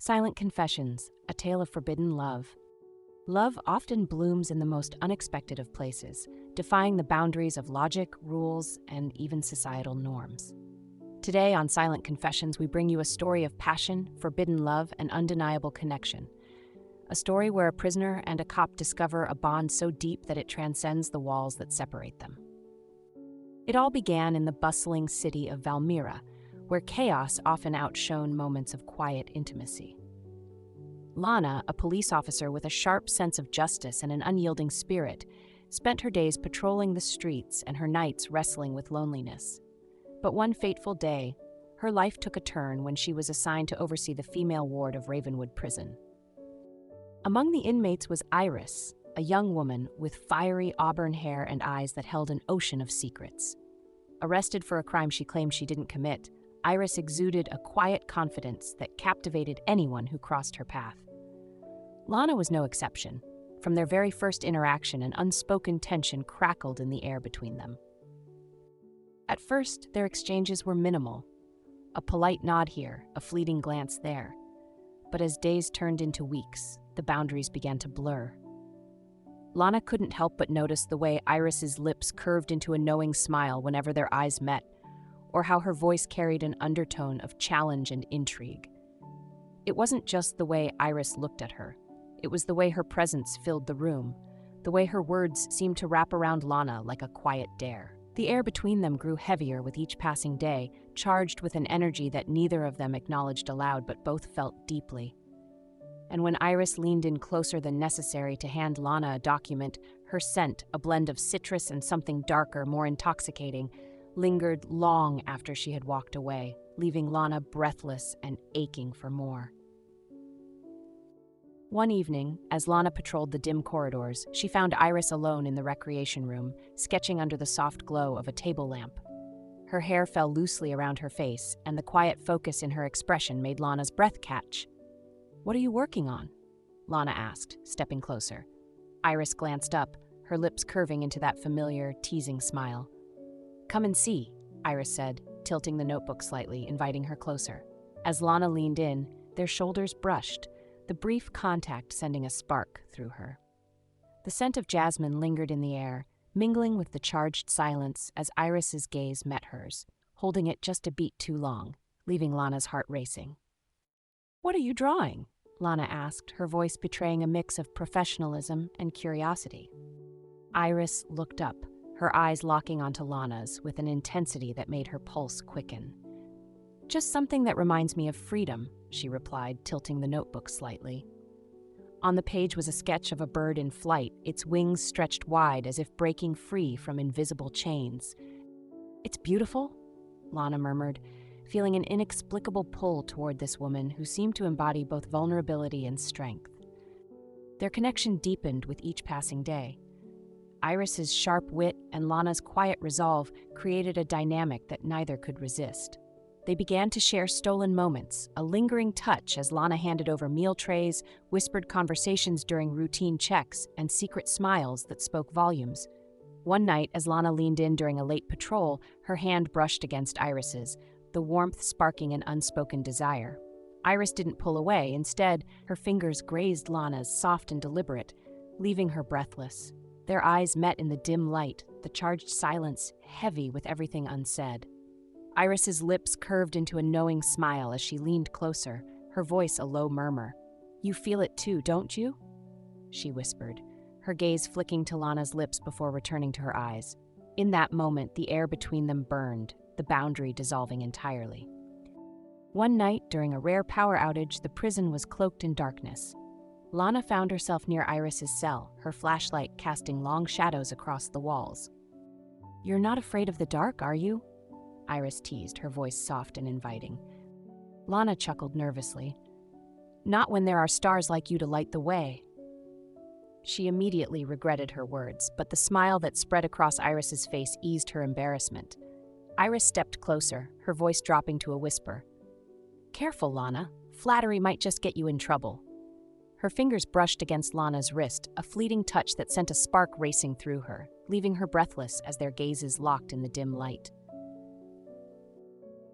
Silent Confessions, a tale of forbidden love. Love often blooms in the most unexpected of places, defying the boundaries of logic, rules, and even societal norms. Today on Silent Confessions, we bring you a story of passion, forbidden love, and undeniable connection. A story where a prisoner and a cop discover a bond so deep that it transcends the walls that separate them. It all began in the bustling city of Valmira, where chaos often outshone moments of quiet intimacy. Lana, a police officer with a sharp sense of justice and an unyielding spirit, spent her days patrolling the streets and her nights wrestling with loneliness. But one fateful day, her life took a turn when she was assigned to oversee the female ward of Ravenwood Prison. Among the inmates was Iris, a young woman with fiery auburn hair and eyes that held an ocean of secrets. Arrested for a crime she claimed she didn't commit, Iris exuded a quiet confidence that captivated anyone who crossed her path. Lana was no exception. From their very first interaction, an unspoken tension crackled in the air between them. At first, their exchanges were minimal. A polite nod here, a fleeting glance there. But as days turned into weeks, the boundaries began to blur. Lana couldn't help but notice the way Iris's lips curved into a knowing smile whenever their eyes met, or how her voice carried an undertone of challenge and intrigue. It wasn't just the way Iris looked at her. It was the way her presence filled the room, the way her words seemed to wrap around Lana like a quiet dare. The air between them grew heavier with each passing day, charged with an energy that neither of them acknowledged aloud but both felt deeply. And when Iris leaned in closer than necessary to hand Lana a document, her scent, a blend of citrus and something darker, more intoxicating, lingered long after she had walked away, leaving Lana breathless and aching for more. One evening, as Lana patrolled the dim corridors, she found Iris alone in the recreation room, sketching under the soft glow of a table lamp. Her hair fell loosely around her face, and the quiet focus in her expression made Lana's breath catch. "What are you working on?" Lana asked, stepping closer. Iris glanced up, her lips curving into that familiar, teasing smile. "Come and see," Iris said, tilting the notebook slightly, inviting her closer. As Lana leaned in, their shoulders brushed, the brief contact sending a spark through her. The scent of jasmine lingered in the air, mingling with the charged silence as Iris's gaze met hers, holding it just a beat too long, leaving Lana's heart racing. "What are you drawing?" Lana asked, her voice betraying a mix of professionalism and curiosity. Iris looked up, her eyes locking onto Lana's with an intensity that made her pulse quicken. "Just something that reminds me of freedom," she replied, tilting the notebook slightly. On the page was a sketch of a bird in flight, its wings stretched wide as if breaking free from invisible chains. "It's beautiful," Lana murmured, feeling an inexplicable pull toward this woman who seemed to embody both vulnerability and strength. Their connection deepened with each passing day. Iris's sharp wit and Lana's quiet resolve created a dynamic that neither could resist. They began to share stolen moments, a lingering touch as Lana handed over meal trays, whispered conversations during routine checks, and secret smiles that spoke volumes. One night, as Lana leaned in during a late patrol, her hand brushed against Iris's, the warmth sparking an unspoken desire. Iris didn't pull away. Instead, her fingers grazed Lana's, soft and deliberate, leaving her breathless. Their eyes met in the dim light, the charged silence heavy with everything unsaid. Iris's lips curved into a knowing smile as she leaned closer, her voice a low murmur. "You feel it too, don't you?" she whispered, her gaze flicking to Lana's lips before returning to her eyes. In that moment, the air between them burned, the boundary dissolving entirely. One night, during a rare power outage, the prison was cloaked in darkness. Lana found herself near Iris's cell, her flashlight casting long shadows across the walls. "You're not afraid of the dark, are you?" Iris teased, her voice soft and inviting. Lana chuckled nervously. "Not when there are stars like you to light the way." She immediately regretted her words, but the smile that spread across Iris's face eased her embarrassment. Iris stepped closer, her voice dropping to a whisper. "Careful, Lana. Flattery might just get you in trouble." Her fingers brushed against Lana's wrist, a fleeting touch that sent a spark racing through her, leaving her breathless as their gazes locked in the dim light.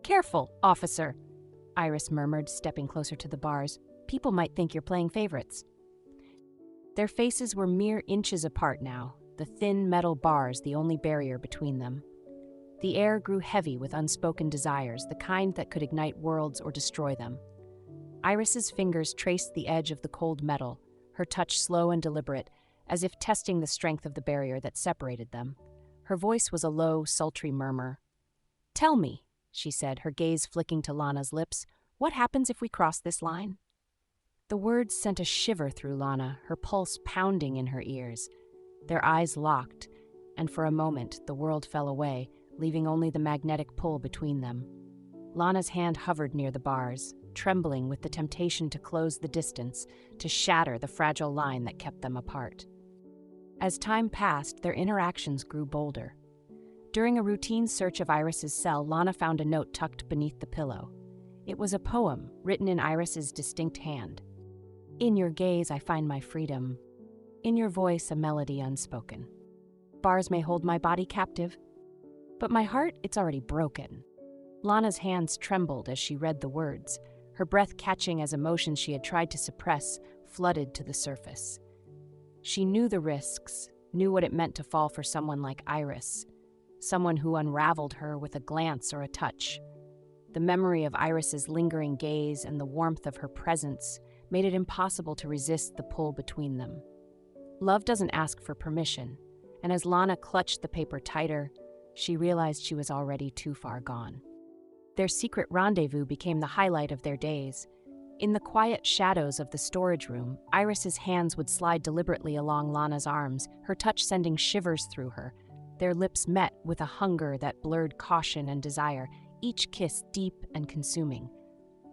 "Careful, officer," Iris murmured, stepping closer to the bars. People might think you're playing favorites." Their faces were mere inches apart now, the thin metal bars the only barrier between them. The air grew heavy with unspoken desires, the kind that could ignite worlds or destroy them. Iris's fingers traced the edge of the cold metal, her touch slow and deliberate, as if testing the strength of the barrier that separated them. Her voice was a low, sultry murmur. "Tell me," she said, her gaze flicking to Lana's lips, "what happens if we cross this line?" The words sent a shiver through Lana, her pulse pounding in her ears. Their eyes locked, and for a moment the world fell away, leaving only the magnetic pull between them. Lana's hand hovered near the bars, trembling with the temptation to close the distance, to shatter the fragile line that kept them apart. As time passed, their interactions grew bolder. During a routine search of Iris's cell, Lana found a note tucked beneath the pillow. It was a poem, written in Iris's distinct hand. "In your gaze I find my freedom. In your voice a melody unspoken. Bars may hold my body captive, but my heart, it's already broken." Lana's hands trembled as she read the words, her breath catching as emotions she had tried to suppress flooded to the surface. She knew the risks, knew what it meant to fall for someone like Iris, someone who unraveled her with a glance or a touch. The memory of Iris's lingering gaze and the warmth of her presence made it impossible to resist the pull between them. Love doesn't ask for permission, and as Lana clutched the paper tighter, she realized she was already too far gone. Their secret rendezvous became the highlight of their days. In the quiet shadows of the storage room, Iris's hands would slide deliberately along Lana's arms, her touch sending shivers through her. Their lips met with a hunger that blurred caution and desire, each kiss deep and consuming.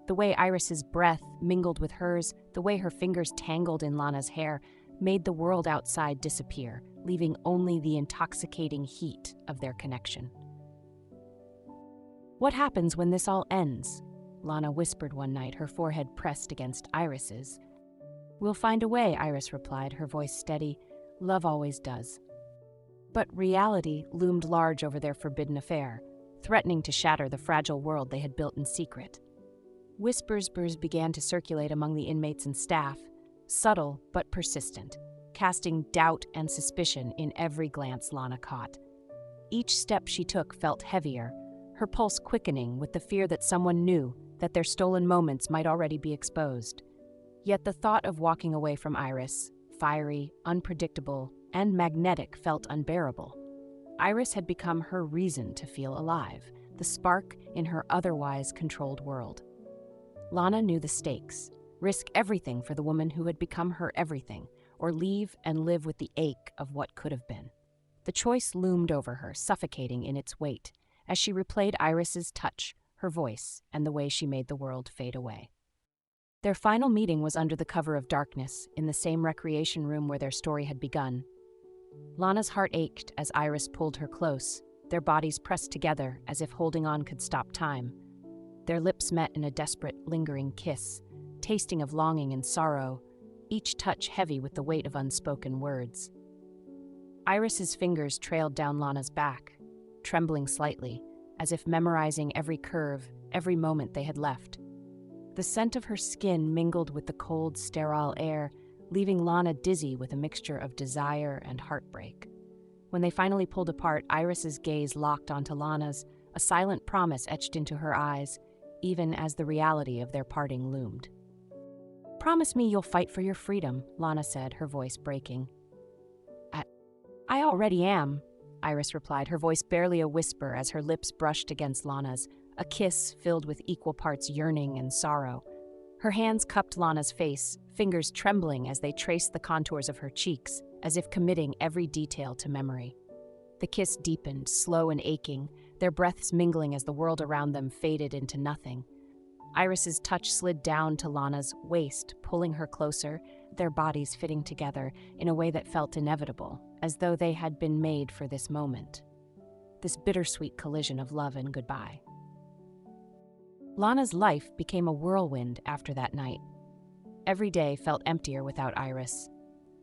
The way Iris's breath mingled with hers, the way her fingers tangled in Lana's hair, made the world outside disappear, leaving only the intoxicating heat of their connection. "What happens when this all ends?" Lana whispered one night, her forehead pressed against Iris's. "We'll find a way," Iris replied, her voice steady. "Love always does." But reality loomed large over their forbidden affair, threatening to shatter the fragile world they had built in secret. Whispers began to circulate among the inmates and staff, subtle but persistent, casting doubt and suspicion in every glance Lana caught. Each step she took felt heavier, her pulse quickening with the fear that someone knew that their stolen moments might already be exposed. Yet the thought of walking away from Iris, fiery, unpredictable, and magnetic, felt unbearable. Iris had become her reason to feel alive, the spark in her otherwise controlled world. Lana knew the stakes: risk everything for the woman who had become her everything, or leave and live with the ache of what could have been. The choice loomed over her, suffocating in its weight, as she replayed Iris's touch, her voice, and the way she made the world fade away. Their final meeting was under the cover of darkness, in the same recreation room where their story had begun. Lana's heart ached as Iris pulled her close, their bodies pressed together as if holding on could stop time. Their lips met in a desperate, lingering kiss, tasting of longing and sorrow, each touch heavy with the weight of unspoken words. Iris's fingers trailed down Lana's back, trembling slightly, as if memorizing every curve, every moment they had left. The scent of her skin mingled with the cold, sterile air, leaving Lana dizzy with a mixture of desire and heartbreak. When they finally pulled apart, Iris's gaze locked onto Lana's, a silent promise etched into her eyes, even as the reality of their parting loomed. "Promise me you'll fight for your freedom," Lana said, her voice breaking. I already am," Iris replied, her voice barely a whisper as her lips brushed against Lana's, a kiss filled with equal parts yearning and sorrow. Her hands cupped Lana's face, fingers trembling as they traced the contours of her cheeks, as if committing every detail to memory. The kiss deepened, slow and aching, their breaths mingling as the world around them faded into nothing. Iris's touch slid down to Lana's waist, pulling her closer, their bodies fitting together in a way that felt inevitable, as though they had been made for this moment. This bittersweet collision of love and goodbye. Lana's life became a whirlwind after that night. Every day felt emptier without Iris.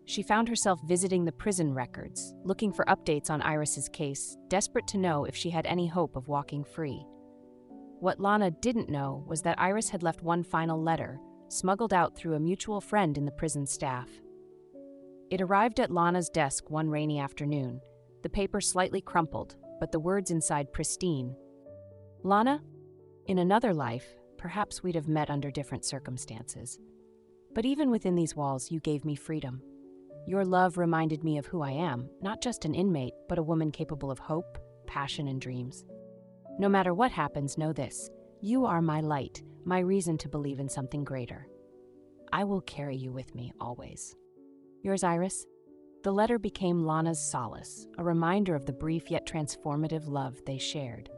She found herself visiting the prison records, looking for updates on Iris's case, desperate to know if she had any hope of walking free. What Lana didn't know was that Iris had left one final letter, smuggled out through a mutual friend in the prison staff. It arrived at Lana's desk one rainy afternoon, the paper slightly crumpled, but the words inside pristine. Lana, in another life, perhaps we'd have met under different circumstances. But even within these walls, you gave me freedom. Your love reminded me of who I am, not just an inmate, but a woman capable of hope, passion, and dreams. No matter what happens, know this: you are my light, my reason to believe in something greater. I will carry you with me always. Yours, Iris. The letter became Lana's solace, a reminder of the brief yet transformative love they shared.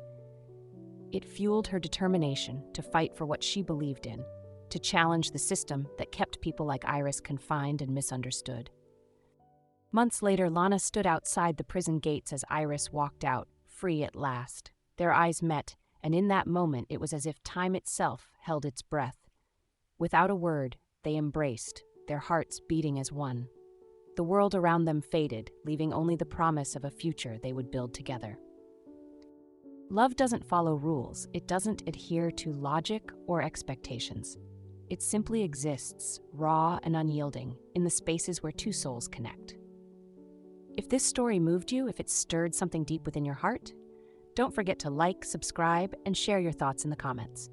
It fueled her determination to fight for what she believed in, to challenge the system that kept people like Iris confined and misunderstood. Months later, Lana stood outside the prison gates as Iris walked out, free at last. Their eyes met, and in that moment it was as if time itself held its breath. Without a word, they embraced, their hearts beating as one. The world around them faded, leaving only the promise of a future they would build together. Love doesn't follow rules. It doesn't adhere to logic or expectations. It simply exists, raw and unyielding, in the spaces where two souls connect. If this story moved you, if it stirred something deep within your heart, don't forget to like, subscribe, and share your thoughts in the comments.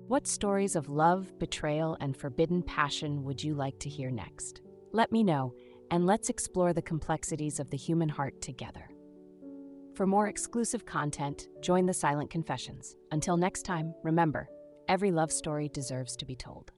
What stories of love, betrayal, and forbidden passion would you like to hear next? Let me know, and let's explore the complexities of the human heart together. For more exclusive content, join the Silent Confessions. Until next time, remember, every love story deserves to be told.